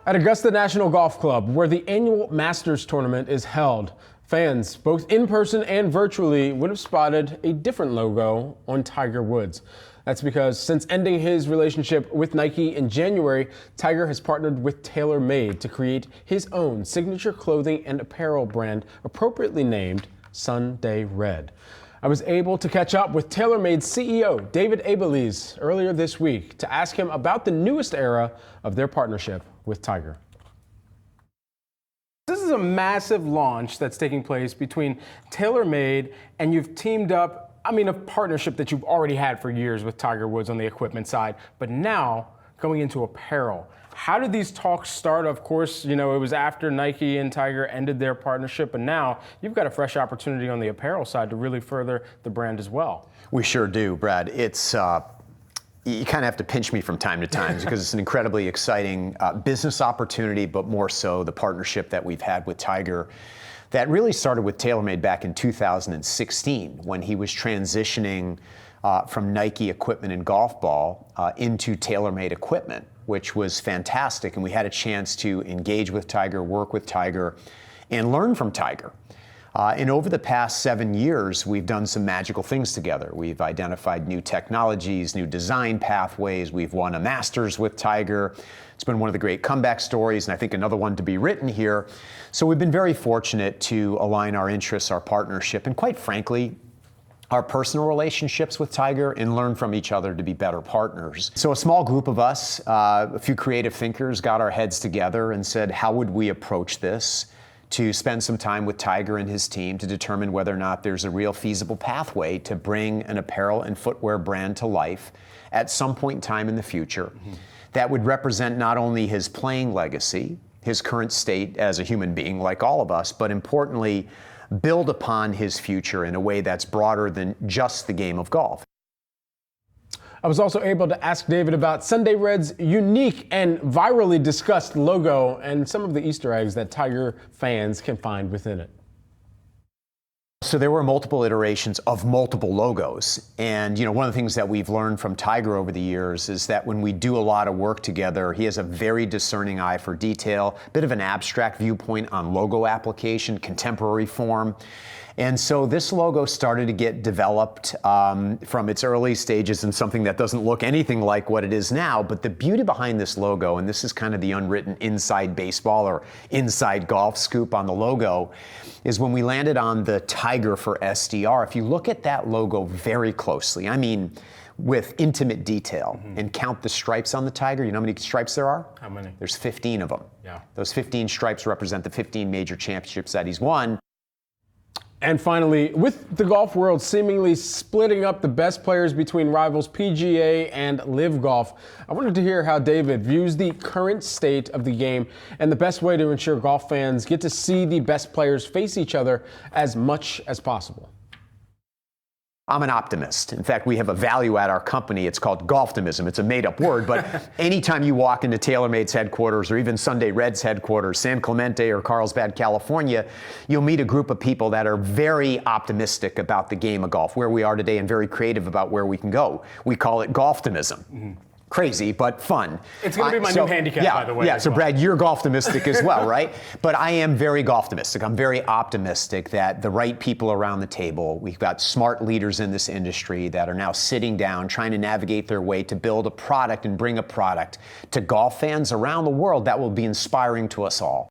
At Augusta National Golf Club, where the annual Masters tournament is held, fans, both in person and virtually, would have spotted a different logo on Tiger Woods. That's because since ending his relationship with Nike in January, Tiger has partnered with TaylorMade to create his own signature clothing and apparel brand, appropriately named Sunday Red. I was able to catch up with TaylorMade's CEO, David Abeles, earlier this week to ask him about the newest era of their partnership with Tiger. This is a massive launch that's taking place between TaylorMade, and you've teamed up, a partnership that you've already had for years with Tiger Woods on the equipment side, but now going into apparel. How did these talks start? Of course, it was after Nike and Tiger ended their partnership, but now you've got a fresh opportunity on the apparel side to really further the brand as well. We sure do, Brad. It's you kind of have to pinch me from time to time because it's an incredibly exciting business opportunity, but more so the partnership that we've had with Tiger that really started with TaylorMade back in 2016 when he was transitioning from Nike equipment and golf ball into TaylorMade equipment, which was fantastic. And we had a chance to engage with Tiger, work with Tiger, and learn from Tiger. And over the past 7 years, we've done some magical things together. We've identified new technologies, new design pathways. We've won a Masters with Tiger. It's been one of the great comeback stories, and I think another one to be written here. So we've been very fortunate to align our interests, our partnership, and quite frankly, our personal relationships with Tiger and learn from each other to be better partners. So a small group of us, a few creative thinkers, got our heads together and said, how would we approach this? To spend some time with Tiger and his team to determine whether or not there's a real feasible pathway to bring an apparel and footwear brand to life at some point in time in the future that would represent not only his playing legacy, his current state as a human being like all of us, but importantly, build upon his future in a way that's broader than just the game of golf. I was also able to ask David about Sunday Red's unique and virally discussed logo and some of the Easter eggs that Tiger fans can find within it. So there were multiple iterations of multiple logos. And one of the things that we've learned from Tiger over the years is that when we do a lot of work together, he has a very discerning eye for detail, a bit of an abstract viewpoint on logo application, contemporary form. And so this logo started to get developed from its early stages in something that doesn't look anything like what it is now. But the beauty behind this logo, and this is kind of the unwritten inside baseball or inside golf scoop on the logo, is when we landed on the Tiger for SDR. If you look at that logo very closely, with intimate detail, and count the stripes on the Tiger, you know how many stripes there are? How many? There's 15 of them. Yeah. Those 15 stripes represent the 15 major championships that he's won. And finally, with the golf world seemingly splitting up the best players between rivals PGA and LIV Golf, I wanted to hear how David views the current state of the game and the best way to ensure golf fans get to see the best players face each other as much as possible. I'm an optimist. In fact, we have a value at our company. It's called golftimism. It's a made-up word, but anytime you walk into TaylorMade's headquarters or even Sunday Red's headquarters, San Clemente or Carlsbad, California, you'll meet a group of people that are very optimistic about the game of golf, where we are today, and very creative about where we can go. We call it golftimism. Crazy, but fun. It's going to be my new handicap, by the way. Yeah, so Brad, you're golf-optimistic as well, right? But I am very golf-optimistic. I'm very optimistic that the right people around the table, we've got smart leaders in this industry that are now sitting down, trying to navigate their way to build a product and bring a product to golf fans around the world that will be inspiring to us all.